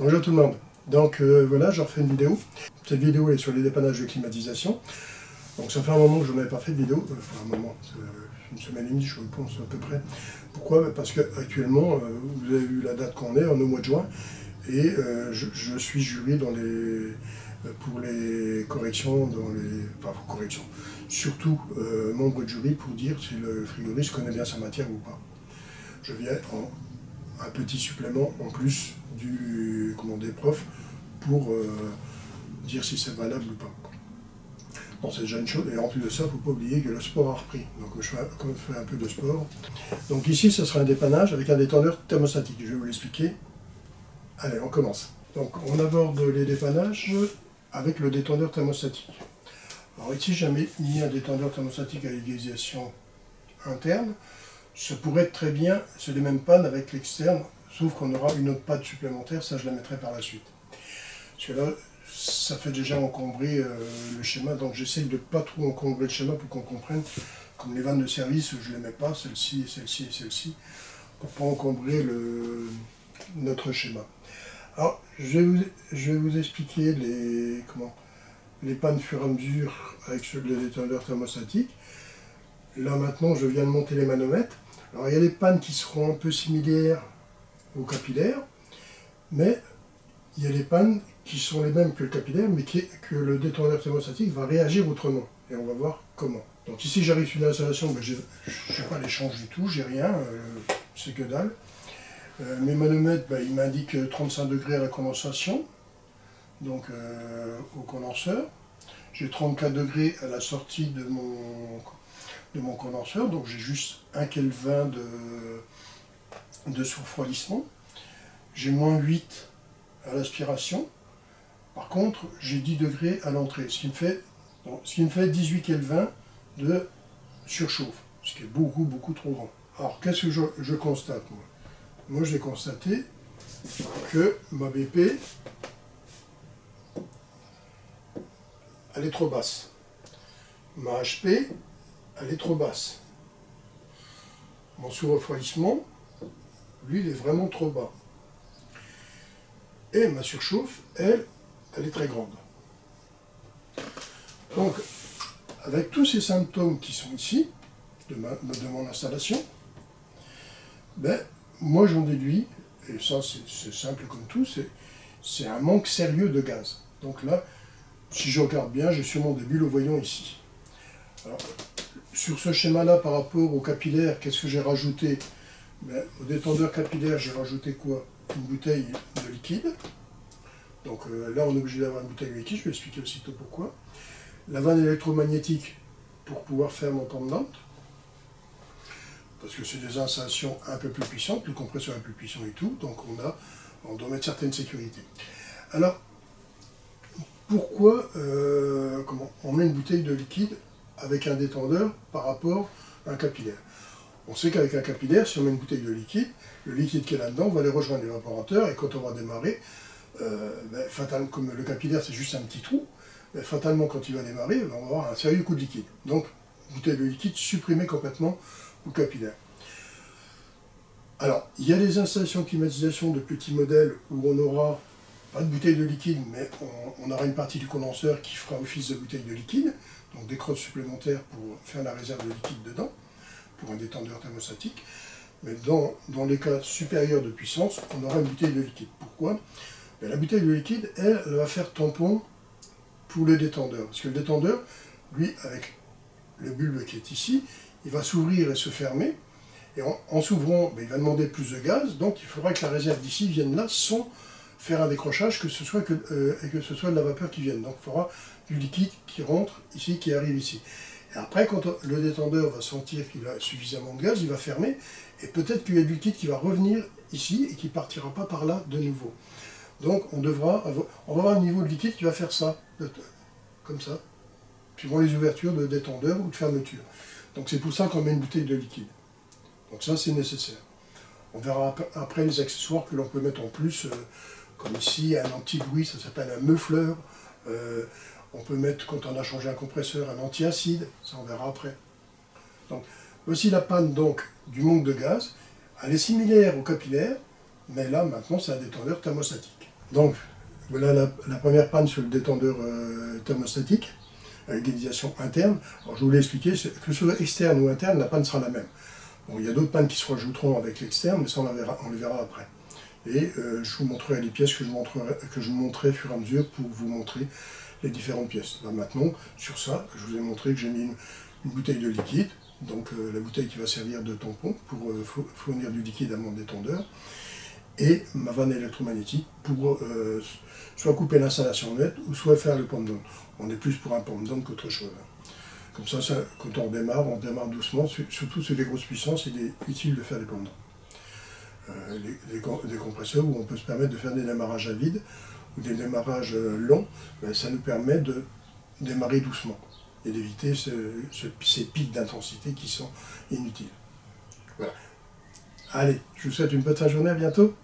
Bonjour tout le monde. Donc voilà, je refais une vidéo. Cette vidéo est sur les dépannages de climatisation. Donc ça fait un moment que je n'en avais pas fait de vidéo, enfin un moment, une semaine et demie je pense à peu près. Pourquoi? Parce qu'actuellement, vous avez vu la date qu'on est, on est au mois de juin, et je suis jury pour les corrections, corrections, surtout membre de jury pour dire si le frigoriste connaît bien sa matière ou pas. Je viens en un petit supplément en plus des profs pour dire si c'est valable ou pas. Bon, c'est déjà une chose, et en plus de ça, il ne faut pas oublier que le sport a repris. Donc je fais un peu de sport. Donc ici, ce sera un dépannage avec un détendeur thermostatique. Je vais vous l'expliquer. Allez, on commence. Donc on aborde les dépannages avec le détendeur thermostatique. Alors ici, j'ai mis un détendeur thermostatique à égalisation interne. Ça pourrait être très bien, c'est les mêmes pannes avec l'externe, sauf qu'on aura une autre panne supplémentaire, ça je la mettrai par la suite. Parce que là, ça fait déjà encombrer le schéma, donc j'essaye de ne pas trop encombrer le schéma pour qu'on comprenne, comme les vannes de service, je ne les mets pas, celle-ci, celle-ci et celle-ci, pour ne pas encombrer notre schéma. Alors, je vais vous expliquer les pannes fur et à mesure avec le détendeur thermostatique. Là maintenant, je viens de monter les manomètres. Alors il y a des pannes qui seront un peu similaires au capillaire, mais il y a des pannes qui sont les mêmes que le capillaire, mais que le détendeur thermostatique va réagir autrement. Et on va voir comment. Donc ici j'arrive sur une installation, je n'ai pas l'échange du tout, j'ai rien, c'est que dalle. Mes manomètres, ils m'indiquent 35 degrés à la condensation, donc au condenseur. J'ai 34 degrés à la sortie de mon condenseur, donc j'ai juste 1 Kelvin de surfroidissement. J'ai moins 8 à l'aspiration. Par contre, j'ai 10 degrés à l'entrée, ce qui me fait 18 Kelvin de surchauffe, ce qui est beaucoup, beaucoup trop grand. Alors, qu'est-ce que je constate, moi? Moi, j'ai constaté que ma BP, elle est trop basse. Ma HP, elle est trop basse. Mon sous-refroidissement, lui, il est vraiment trop bas. Et ma surchauffe, elle est très grande. Donc, avec tous ces symptômes qui sont ici, de mon installation, moi j'en déduis, et ça c'est simple comme tout, c'est un manque sérieux de gaz. Donc là, si je regarde bien, j'ai sûrement des bulles au voyant ici. Alors, sur ce schéma-là, par rapport au capillaire, qu'est-ce que j'ai rajouté? Au détendeur capillaire, j'ai rajouté quoi? Une bouteille de liquide. Donc là, on est obligé d'avoir une bouteille de liquide, je vais expliquer aussitôt pourquoi. La vanne électromagnétique pour pouvoir faire mon pendant, parce que c'est des installations un peu plus puissantes, le compresseur est plus puissant et tout, donc on doit mettre certaines sécurités. Alors, pourquoi on met une bouteille de liquide avec un détendeur par rapport à un capillaire? On sait qu'avec un capillaire, si on met une bouteille de liquide, le liquide qui est là-dedans va aller rejoindre l'évaporateur, et quand on va démarrer, fatalement, comme le capillaire c'est juste un petit trou, fatalement quand il va démarrer, on va avoir un sérieux coup de liquide. Donc, bouteille de liquide supprimée complètement au capillaire. Alors, il y a des installations de climatisation de petits modèles où on n'aura pas de bouteille de liquide, mais on aura une partie du condenseur qui fera office de bouteille de liquide, donc des crosses supplémentaires pour faire la réserve de liquide dedans, pour un détendeur thermostatique. Mais dans les cas supérieurs de puissance, on aura une bouteille de liquide. Pourquoi? La bouteille de liquide, elle va faire tampon pour le détendeur. Parce que le détendeur, lui, avec le bulbe qui est ici, il va s'ouvrir et se fermer. Et en s'ouvrant, il va demander plus de gaz, donc il faudra que la réserve d'ici vienne là sans faire un décrochage, et que ce soit de la vapeur qui vienne. Donc il faudra du liquide qui rentre ici, qui arrive ici. Et après, quand le détendeur va sentir qu'il a suffisamment de gaz, il va fermer, et peut-être qu'il y a du liquide qui va revenir ici, et qui ne partira pas par là de nouveau. Donc on va avoir un niveau de liquide qui va faire ça, comme ça, suivant les ouvertures de détendeur ou de fermeture. Donc c'est pour ça qu'on met une bouteille de liquide. Donc ça c'est nécessaire. On verra après les accessoires que l'on peut mettre en plus, comme ici un anti-bruit, ça s'appelle un muffler. On peut mettre, quand on a changé un compresseur, un anti-acide, ça on verra après. Donc voici la panne donc, du manque de gaz. Elle est similaire au capillaire, mais là maintenant c'est un détendeur thermostatique. Donc, voilà la première panne sur le détendeur thermostatique, avec égalisation interne. Alors je voulais expliquer, que ce soit externe ou interne, la panne sera la même. Bon, il y a d'autres pannes qui se rajouteront avec l'externe, mais ça on les verra après. Et je vous montrerai les pièces que je montrerai au fur et à mesure pour vous montrer les différentes pièces. Là maintenant, sur ça, je vous ai montré que j'ai mis une bouteille de liquide, donc la bouteille qui va servir de tampon pour fournir du liquide à mon détendeur, et ma vanne électromagnétique pour soit couper l'installation nette ou soit faire le pump down. On est plus pour un pump down qu'autre chose. Comme ça, quand on démarre doucement, surtout sur les grosses puissances, il est utile de faire des pump down. Des compresseurs où on peut se permettre de faire des démarrages à vide ou des démarrages longs, ben, ça nous permet de démarrer doucement et d'éviter ces pics d'intensité qui sont inutiles. Voilà. Allez, je vous souhaite une bonne fin de journée, à bientôt.